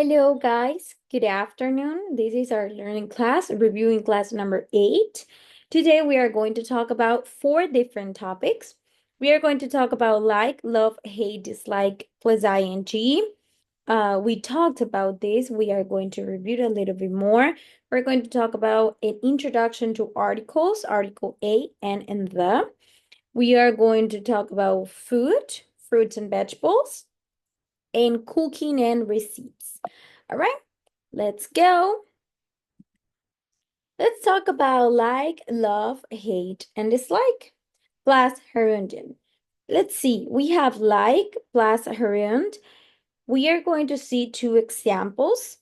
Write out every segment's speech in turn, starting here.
Hello, guys. Good afternoon. This is our learning class, reviewing class number 8. Today, we are going to talk about 4 different topics. We are going to talk about like, love, hate, dislike, plus ing. We talked about this. We are going to review it a little bit more. We're going to talk about an introduction to articles, article A and the. We are going to talk about food, fruits and vegetables, and cooking and receipts. All right, let's go. Let's talk about like, love, hate, and dislike plus Gerund. Let's see, we have like plus Gerund. We are going to see 2 examples.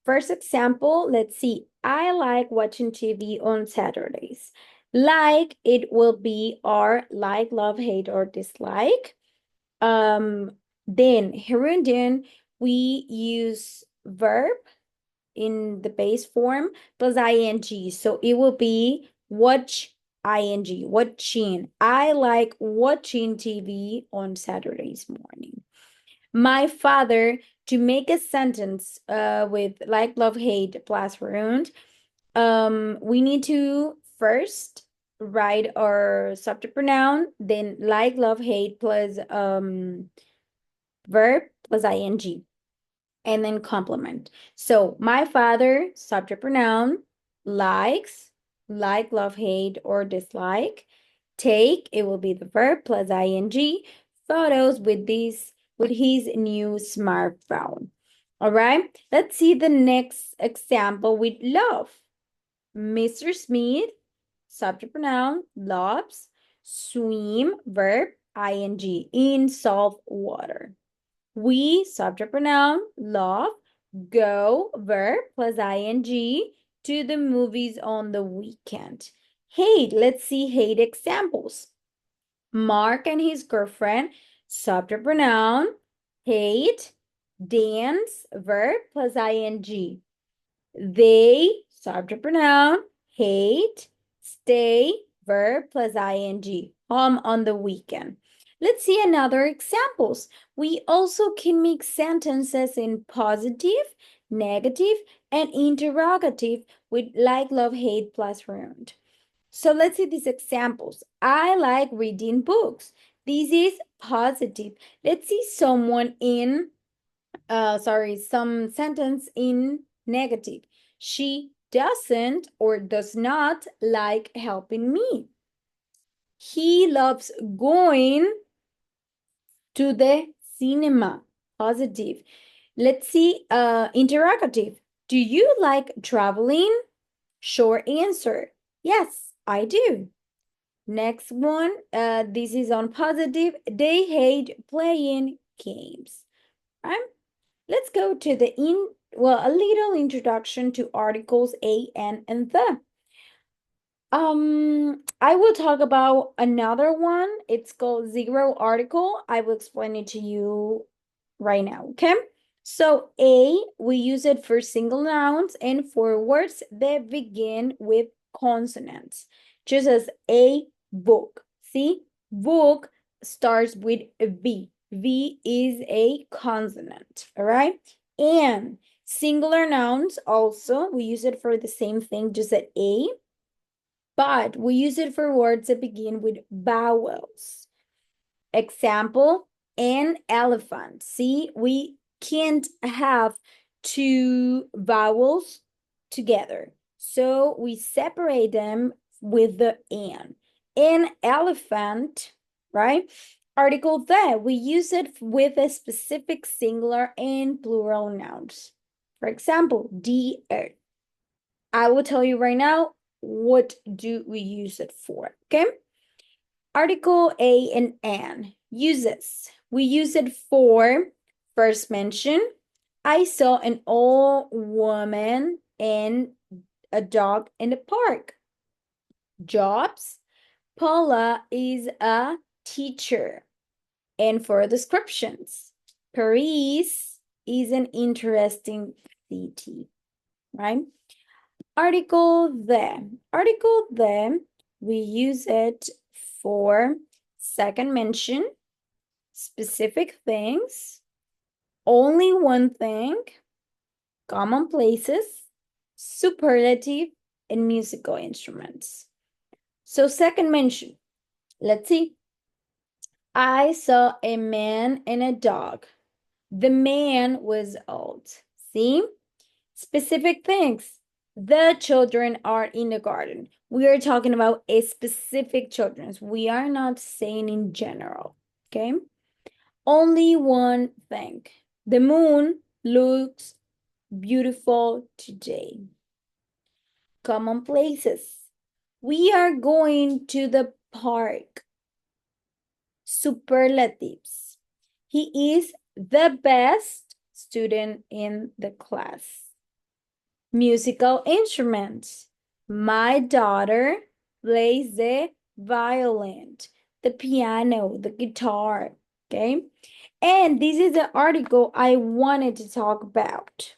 First example, let's see. I like watching TV on Saturdays. Like, it will be our like, love, hate, or dislike. Um, then Gerund, we use verb in the base form plus ing. So it will be watch ing, watching. I like watching TV on Saturdays morning. My father, to make a sentence with like, love, hate plus round, we need to first write our subject pronoun, then like, love, hate plus verb plus ing, and then complement. So my father, subject pronoun, likes, like, love, hate, or dislike. Take, it will be the verb plus ing, photos with his new smartphone. All right, let's see the next example with love. Mr. Smith, subject pronoun, loves, swim, verb, ing, in salt water. We, subject pronoun, love, go, verb plus ing, to the movies on the weekend. Hate, let's see hate examples. Mark and his girlfriend, subject pronoun, hate, dance, verb plus ing. They, subject pronoun, hate, stay, verb plus ing, home on the weekend. Let's see another examples. We also can make sentences in positive, negative, and interrogative with like, love, hate plus round. So let's see these examples. I like reading books. This is positive. Let's see someone in some sentence in negative. She doesn't or does not like helping me. He loves going to the cinema. Positive. Let's see interrogative. Do you like traveling? Short answer. Yes, I do. Next one, this is on positive. They hate playing games. Right? Let's go to a little introduction to articles a, and the. I will talk about another one. It's called zero article. I will explain it to you right now, okay? So a, we use it for single nouns and for words that begin with consonants, just as a book. See, book starts with a V. V is a consonant, all right? And singular nouns also, we use it for the same thing, just at a, but we use it for words that begin with vowels. Example, an elephant. See, we can't have 2 vowels together. So we separate them with the an. An elephant, right? Article the, we use it with a specific singular and plural nouns. For example, deer. I will tell you right now, what do we use it for, okay? Article A and an. Uses. We use it for first mention. I saw an old woman and a dog in the park. Jobs. Paula is a teacher. And for descriptions, Paris is an interesting city, right? Article the. Article the, we use it for second mention, specific things, only one thing, commonplaces, superlative, and musical instruments. So second mention, let's see. I saw a man and a dog. The man was old. See? Specific things. The children are in the garden. We are talking about a specific children's. We are not saying in general. Okay? Only one thing. The moon looks beautiful today. Common places. We are going to the park. Superlatives. He is the best student in the class. Musical instruments. My daughter plays the violin, the piano, the guitar, okay? And this is the article I wanted to talk about.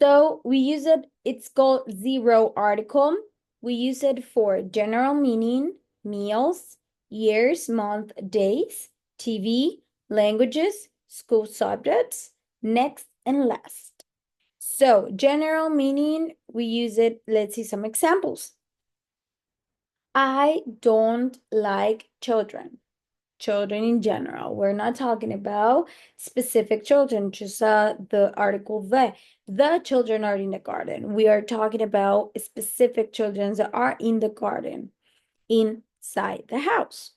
So we use it, it's called zero article. We use it for general meaning, meals, years, month, days, TV, languages, school subjects, next and last. So general meaning, we use it, let's see some examples. I don't like children. Children in general. We're not talking about specific children, just the article the children are in the garden. We are talking about specific children that are in the garden, inside the house.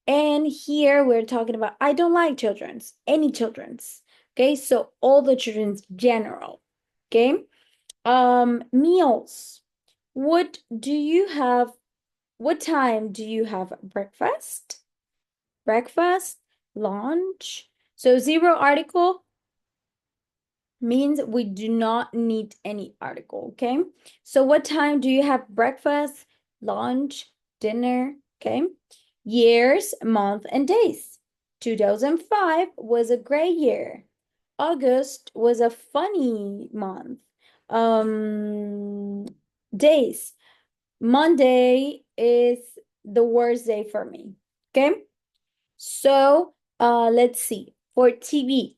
And here we're talking about I don't like children's, any children's. Okay, so all the children's general. Okay. Meals. What do you have? What time do you have breakfast? Breakfast, lunch. So zero article means we do not need any article, okay? So what time do you have breakfast, lunch, dinner, okay? Years, month, and days. 2005 was a great year. August was a funny month. Days. Monday is the worst day for me, okay? So let's see. For TV,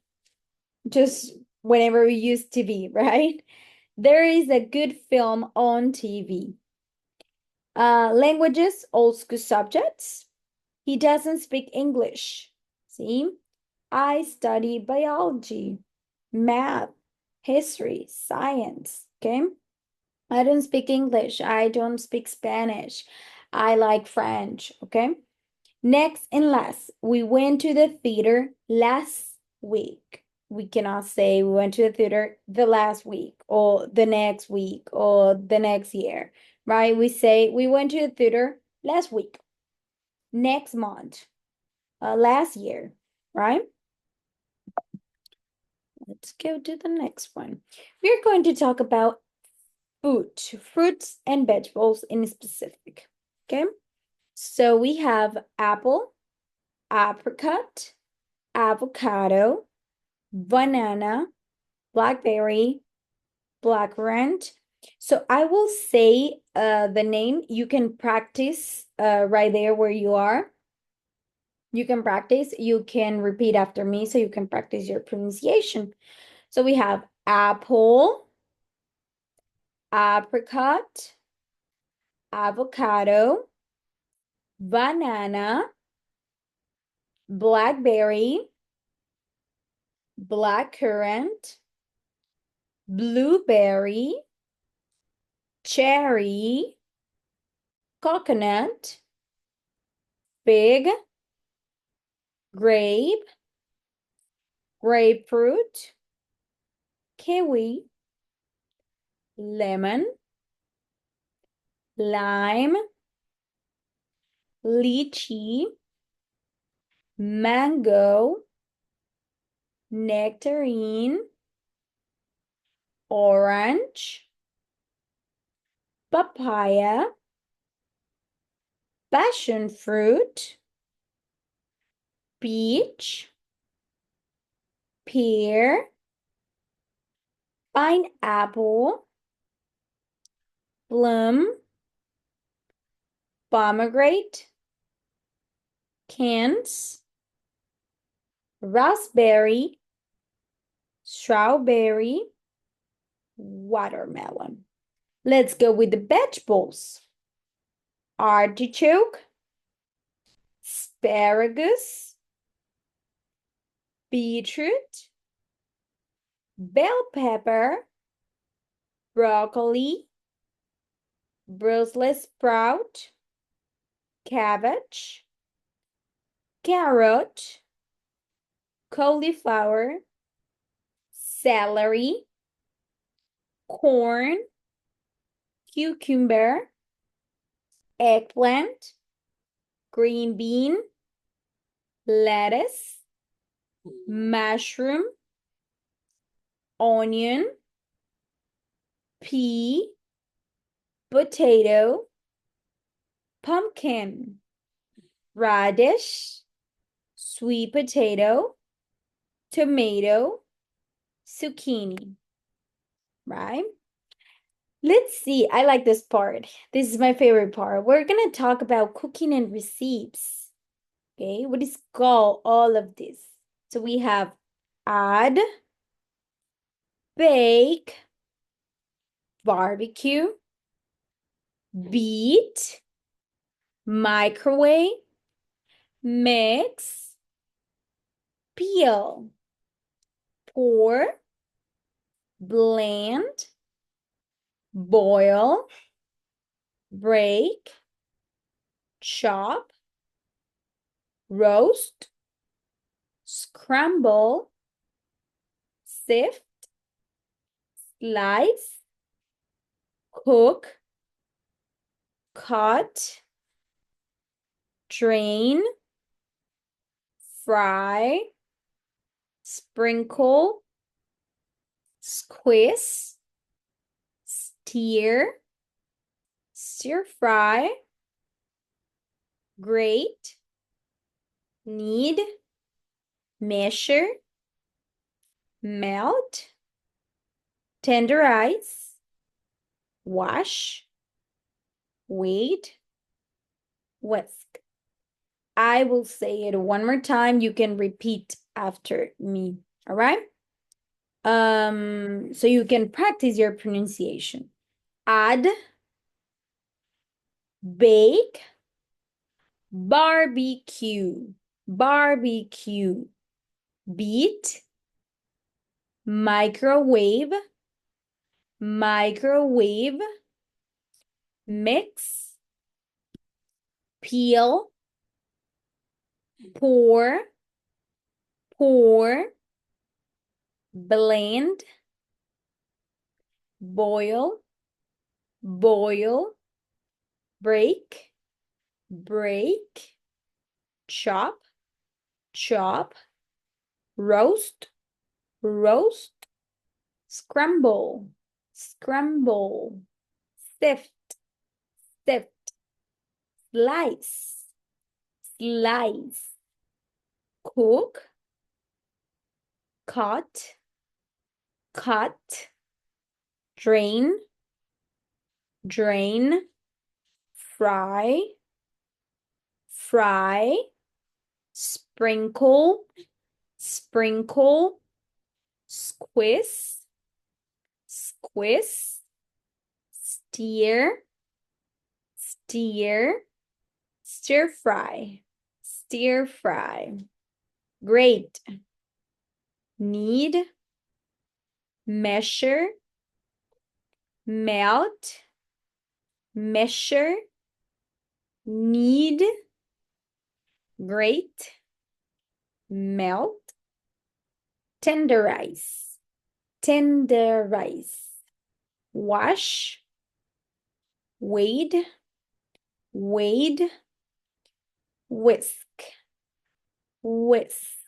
just whenever we use TV, right? There is a good film on TV. Languages, old school subjects. He doesn't speak English. See? I study biology, math, history, science. Okay? I don't speak English. I don't speak Spanish. I like French. Okay? Next and last, we went to the theater last week. We cannot say we went to the theater the last week or the next week or the next year, right? We say we went to the theater last week, next month, last year, right? Let's go to the next one. We're going to talk about food, fruits and vegetables in specific, okay? So we have apple, apricot, avocado, banana, blackberry, blackcurrant. So I will say the name. You can practice right there where you are. You can practice. You can repeat after me so you can practice your pronunciation. So we have apple, apricot, avocado, banana, blackberry, blackcurrant, blueberry, cherry, coconut, fig, grape, grapefruit, kiwi, lemon, lime, lychee, mango, nectarine, orange, papaya, passion fruit, peach, pear, pineapple, plum, pomegranate, quince, raspberry, strawberry, watermelon. Let's go with the vegetables. Artichoke, asparagus, beetroot, bell pepper, broccoli, Brussels sprout, cabbage, carrot, cauliflower, celery, corn, cucumber, eggplant, green bean, lettuce, mushroom, onion, pea, potato, pumpkin, radish, sweet potato, tomato, zucchini, right? Let's see. I like this part. This is my favorite part. We're going to talk about cooking and recipes. Okay, what is called all of this? So we have add, bake, barbecue, beat, microwave, mix, peel, pour, blend, boil, break, chop, roast, scramble, sift, slice, cook, cut, drain, fry, sprinkle, squeeze, stir, stir fry, grate, knead, measure, melt, tenderize, wash, wait, whisk. I will say it one more time. You can repeat after me, all right? So you can practice your pronunciation. Add, bake, barbecue, barbecue, beat, microwave, microwave, mix, peel, pour, pour, blend, boil, boil, break, break, chop, chop, roast, roast, scramble, scramble, sift, sift, slice, slice, cook, cut, cut, drain, drain, fry, fry, sprinkle, sprinkle, squeeze, squeeze, stir, stir, stir fry, stir fry. Great. Knead, measure, melt, measure, knead, grate, melt, tenderize, tenderize, wash, wade, wade, whisk, whisk.